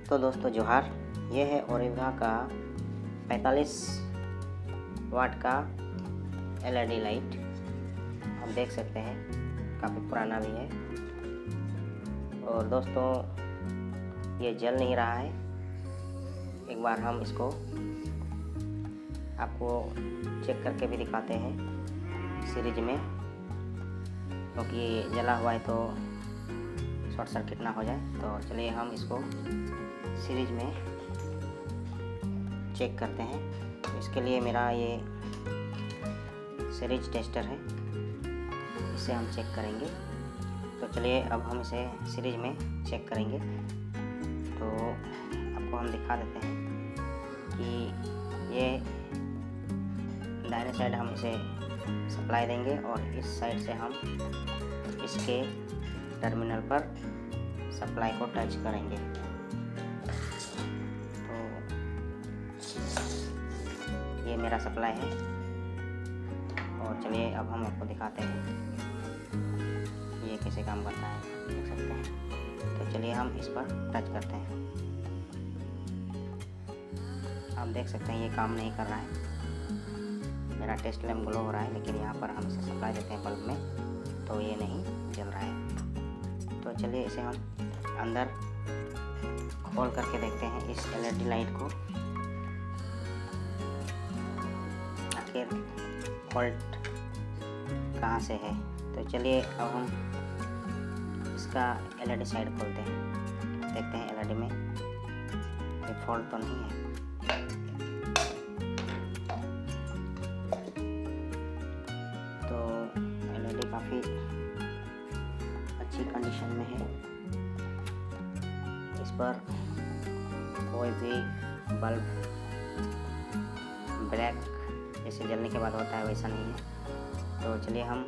तो दोस्तों जोहार, ये है ओरेगा का 45 वाट का एलईडी लाइट। आप देख सकते हैं काफ़ी पुराना भी है। और दोस्तों ये जल नहीं रहा है। एक बार हम इसको आपको चेक करके भी दिखाते हैं सीरीज में, क्योंकि ये जला हुआ है तो शॉर्ट सर्किट ना हो जाए। तो चलिए हम इसको सीरीज में चेक करते हैं। तो इसके लिए मेरा ये सीरीज टेस्टर है, इसे हम चेक करेंगे। तो चलिए अब हम इसे सीरीज में चेक करेंगे। तो आपको हम दिखा देते हैं कि ये दाहिने साइड हम इसे सप्लाई देंगे और इस साइड से हम इसके टर्मिनल पर सप्लाई को टच करेंगे। तो ये मेरा सप्लाई है और चलिए अब हम आपको दिखाते हैं ये कैसे काम करता है, देख सकते हैं। तो चलिए हम इस पर टच करते हैं। आप देख सकते हैं ये काम नहीं कर रहा है। मेरा टेस्ट लैम्प ग्लो हो रहा है, लेकिन यहाँ पर हम इसे सप्लाई देते हैं बल्ब में तो ये नहीं जल रहा है। तो चलिए इसे हम अंदर खोल करके देखते हैं इस एलईडी लाइट को, आखिर फॉल्ट कहाँ से है। तो चलिए अब हम इसका एलईडी साइड खोलते हैं, देखते हैं एलईडी में कोई फॉल्ट तो नहीं है। तो एलईडी काफ़ी अच्छी कंडीशन में है। इस पर कोई भी बल्ब ब्लैक जैसे जलने के बाद होता है वैसा नहीं है। तो चलिए हम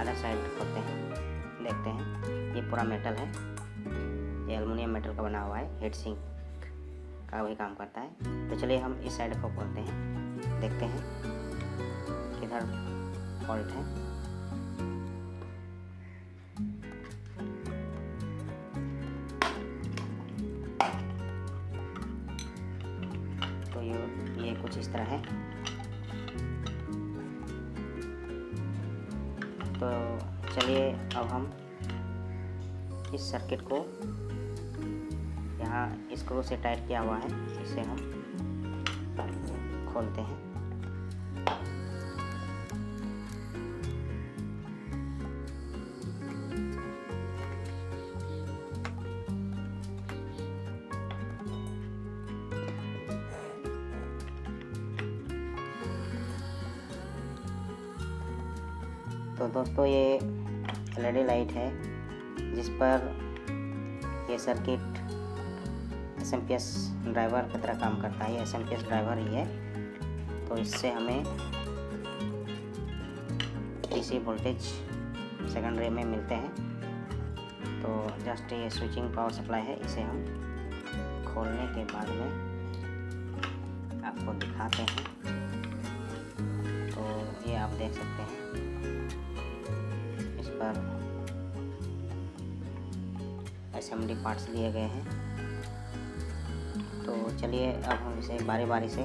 अदर साइड खोलते हैं, देखते हैं। ये पूरा मेटल है, ये एल्युमिनियम मेटल का बना हुआ है, हीट सिंक का वही काम करता है। तो चलिए हम इस साइड को खोलते हैं, देखते हैं किधर फॉल्ट है। तो ये कुछ इस तरह है। तो चलिए अब हम इस सर्किट को, यहाँ स्क्रू से टाइट किया हुआ है, इसे हम खोलते हैं। तो दोस्तों ये एलईडी लाइट है जिस पर ये सर्किट एसएमपीएस ड्राइवर की तरह काम करता है। ये एसएमपीएस ड्राइवर ही है। तो इससे हमें डीसी वोल्टेज सेकेंडरी में मिलते हैं। तो जस्ट ये स्विचिंग पावर सप्लाई है, इसे हम खोलने के बाद में आपको दिखाते हैं। तो ये आप देख सकते हैं इस पर असेंबली पार्ट्स लिए गए हैं। तो चलिए अब हम इसे बारी बारी से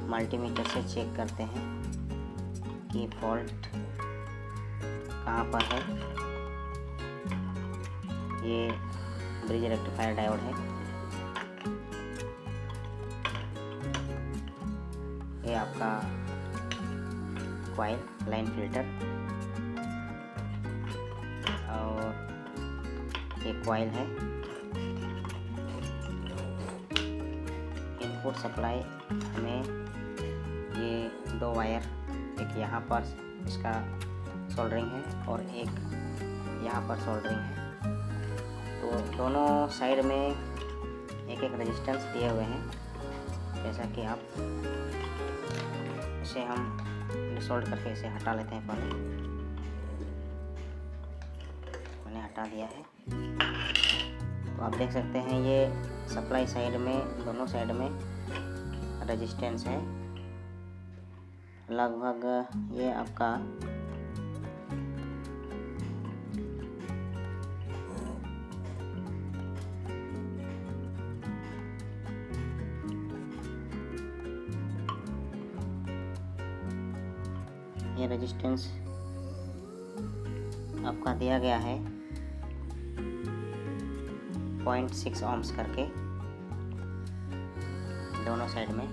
मल्टीमीटर से चेक करते हैं कि फॉल्ट कहाँ पर है। ये ब्रिज रेक्टिफायर डायोड है। ये आपका कॉइल लाइन फिल्टर और ये कॉइल है। इनपुट सप्लाई हमें ये 2 वायर, एक यहाँ पर इसका सोल्डरिंग है और एक यहाँ पर सोल्डरिंग है। तो दोनों साइड में एक एक रेजिस्टेंस दिए हुए हैं, जैसा कि आप इसे हम डिसोल्ड करके इसे हटा लेते हैं। पहले मैंने हटा दिया है। तो आप देख सकते हैं ये सप्लाई साइड में, दोनों साइड में रेजिस्टेंस है। लगभग ये आपका 1 ये रेजिस्टेंस आपका दिया गया है 0.6 ohms करके दोनों साइड में।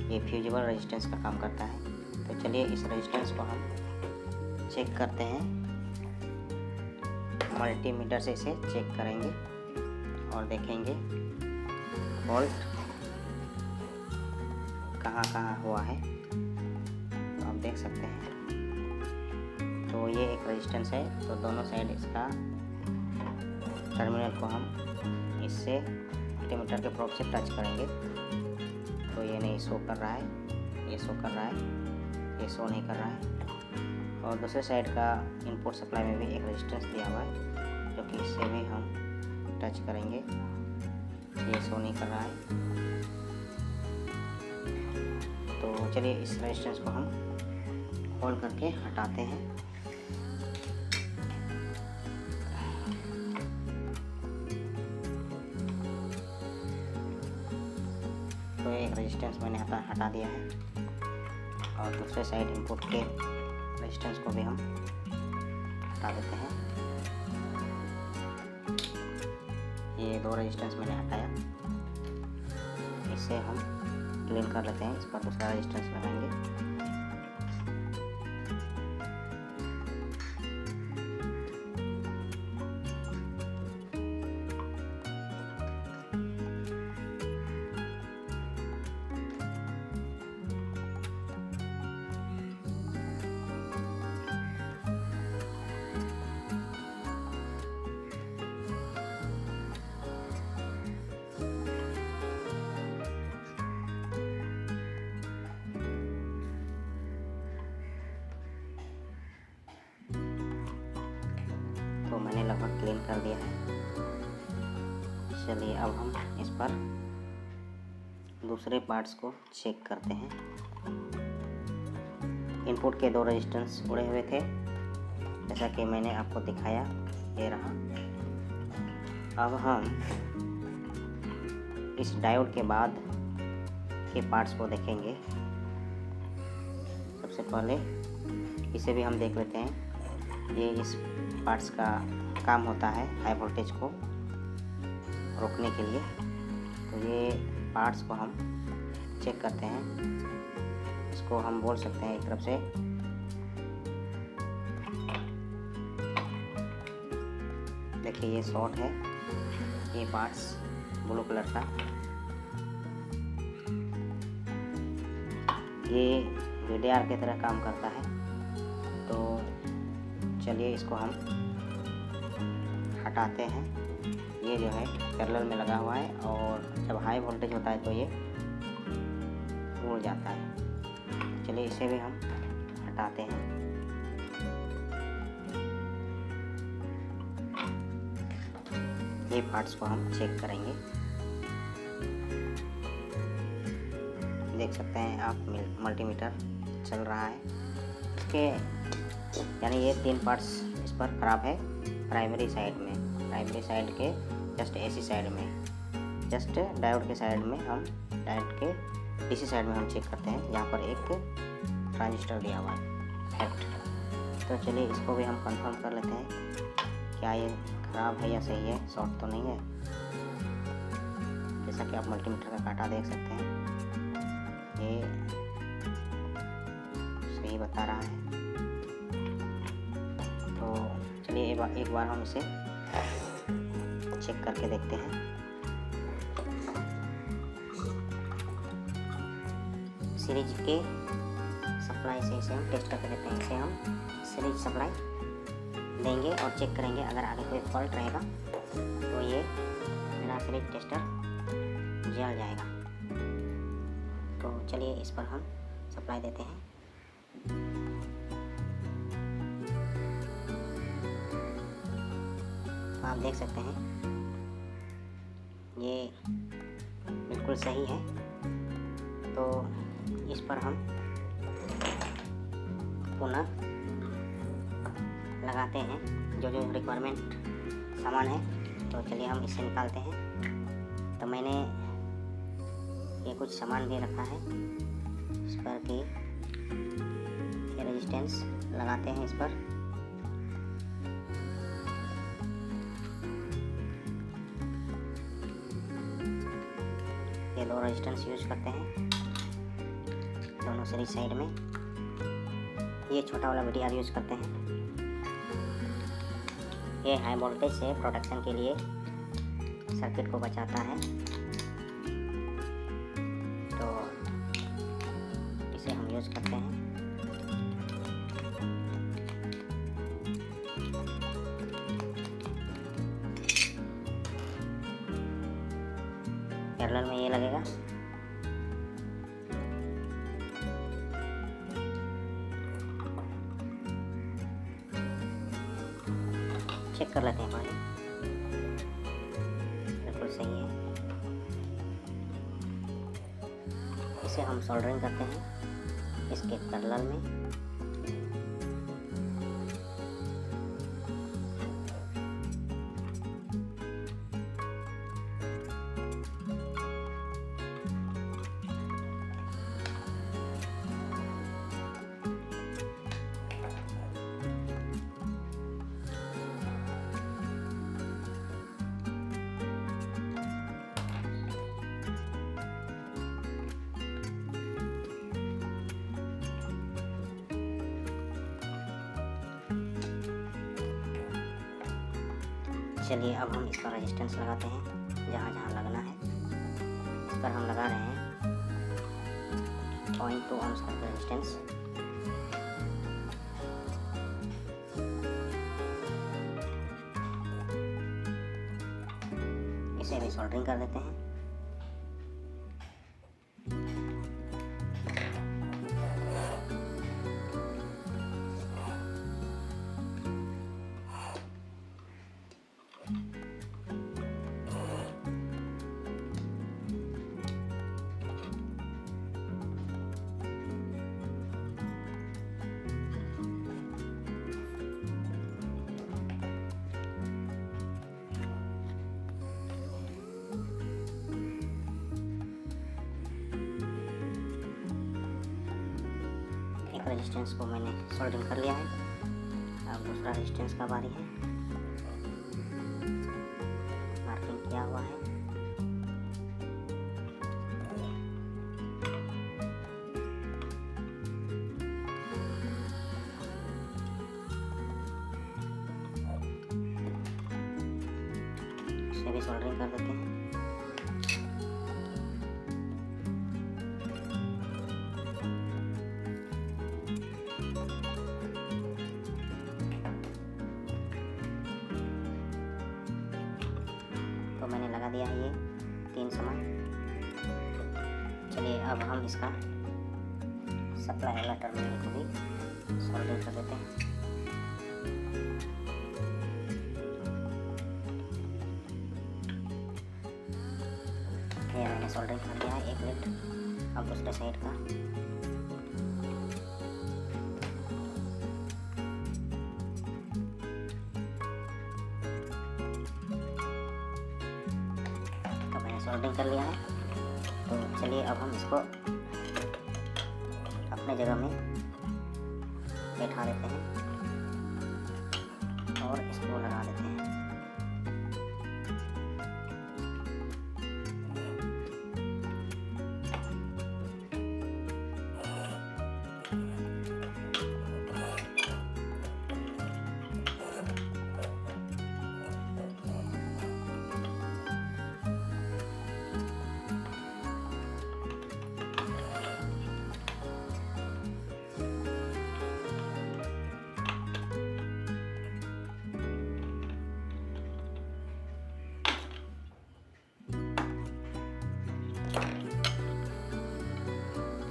ये फ्यूजिबल रेजिस्टेंस का काम करता है। तो चलिए इस रेजिस्टेंस को हम चेक करते हैं। मल्टीमीटर से इसे चेक करेंगे और देखेंगे फॉल्ट कहाँ कहाँ हुआ है। तो आप देख सकते हैं। तो ये एक रेजिस्टेंस है, तो दोनों साइड इसका टर्मिनल को हम इससे मल्टीमीटर के प्रोब से टच करेंगे। तो ये नहीं शो कर रहा है, ये शो कर रहा है, ये शो नहीं कर रहा है। और दूसरे साइड का इनपुट सप्लाई में भी एक रेजिस्टेंस दिया हुआ है, जो कि इससे भी हम टच करेंगे, ये शो नहीं कर रहा है। तो चलिए इस रेजिस्टेंस को हम होल्ड करके हटाते हैं। तो एक रेजिस्टेंस मैंने हटा दिया है और दूसरे साइड इनपुट के रेजिस्टेंस को भी हम हटा देते हैं। ये दो रेजिस्टेंस मैंने हटाया, इससे हम क्लीन कर लेते हैं। इस पर दूसरा रेजिस्टेंस लगाएंगे। तो मैंने लगभग क्लीन कर दिया है। चलिए अब हम इस पर दूसरे पार्ट्स को चेक करते हैं। इनपुट के दो रेजिस्टेंस उड़े हुए थे, जैसा कि मैंने आपको दिखाया, ये रहा। अब हम इस डायोड के बाद के पार्ट्स को देखेंगे। सबसे पहले इसे भी हम देख लेते हैं। ये इस पार्ट्स का काम होता है हाई वोल्टेज को रोकने के लिए। तो ये पार्ट्स को हम चेक करते हैं। इसको हम बोल सकते हैं एक तरफ से देखिए ये शॉर्ट है, ये पार्ट्स ब्लू कलर का, ये VDR की तरह काम करता है। तो चलिए इसको हम हटाते हैं। ये जो है पैरेलल में लगा हुआ है और जब हाई वोल्टेज होता है तो ये उड़ जाता है। चलिए इसे भी हम हटाते हैं। ये पार्ट्स को हम चेक करेंगे। देख सकते हैं आप मल्टीमीटर चल रहा है। इसके यानी ये तीन पार्ट्स इस पर ख़राब है। प्राइमरी साइड के जस्ट AC साइड में, जस्ट डायोड के साइड में हम डायोड के DC साइड में हम चेक करते हैं। यहाँ पर एक ट्रांजिस्टर दिया हुआ है फैक्ट। तो चलिए इसको भी हम कंफर्म कर लेते हैं, क्या ये ख़राब है या सही है, शॉर्ट तो नहीं है। जैसा कि आप मल्टीमीटर का कांटा देख सकते हैं, ये सही बता रहा है। तो चलिए एक बार हम इसे चेक करके देखते हैं। सीरीज के सप्लाई से इसे हम टेस्ट करके देखते हैं। इसे हम सीरीज सप्लाई देंगे और चेक करेंगे। अगर आगे कोई फॉल्ट रहेगा तो ये मेरा सीरीज टेस्टर जल जाएगा। तो चलिए इस पर हम सप्लाई देते हैं। तो आप देख सकते हैं ये बिल्कुल सही है। तो इस पर हम पुनः लगाते हैं जो जो रिक्वायरमेंट सामान है। तो चलिए हम इसे निकालते हैं। तो मैंने ये कुछ सामान भी रखा है इस पर कि रेजिस्टेंस लगाते हैं इस पर। ये 2 रेजिस्टेंस यूज करते हैं दोनों सीरीज साइड में। ये छोटा वाला VTR यूज करते हैं। ये हाई वोल्टेज से प्रोटेक्शन के लिए सर्किट को बचाता है, तो इसे हम यूज करते हैं। पैरेलल में ये लगेगा। चेक कर लेते हैं पहले, बिल्कुल सही है। इसे हम सोल्डरिंग करते हैं इसके पैरेलल में। चलिए अब हम इसका रेजिस्टेंस लगाते हैं जहाँ जहाँ लगना है। इस पर हम लगा रहे हैं 0.2 ohms का रेजिस्टेंस। इसे भी सोल्डरिंग कर देते हैं। रेजिस्टेंस को मैंने सोल्डरिंग कर लिया है। अब दूसरा रेजिस्टेंस का बारी है। मार्किंग किया हुआ है। इसे भी सोल्डरिंग कर देते हैं। मैंने लगा दिया है ये 3 समान। चलिए अब हम इसका सप्लाई वाला टर्मिनल को भी सोल्डर कर देते हैं। ये मैंने सोल्डरिंग कर दिया है 1 मिनट। अब दूसरे साइड का सोल्डरिंग कर लिया है। तो चलिए अब हम इसको अपने जगह में बैठा देते हैं और इसको लगा देते हैं।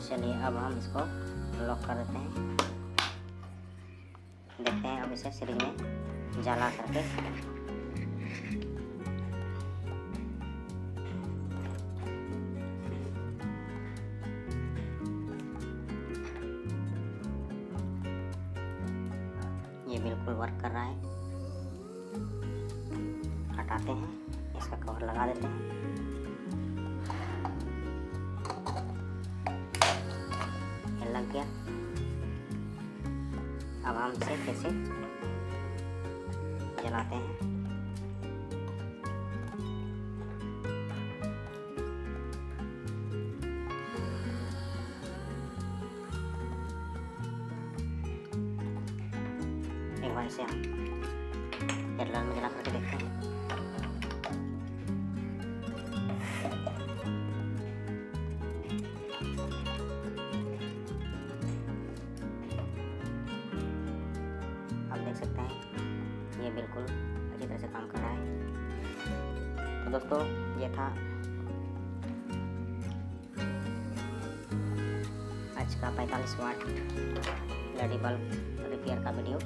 चलिए अब हम इसको लॉक कर देते हैं। देखते हैं अब इसे सीरीज में जला करके। ये बिल्कुल वर्क कर रहा है। हटाते हैं, इसका कवर लगा देते हैं। लग गया। अब हम इसे फिर से जलाते हैं। एक बार इसे हम केटल में जला करके देखते हैं। आप देख सकते हैं ये बिल्कुल अच्छी तरह से काम कर रहा है। तो दोस्तों ये था आज का 45 वाट LED बल्ब रिपेयर का वीडियो।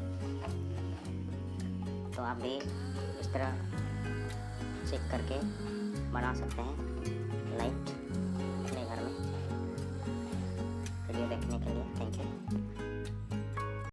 तो आप भी इस तरह चेक करके बना सकते हैं लाइट अपने घर में। वीडियो देखने के लिए थैंक यू।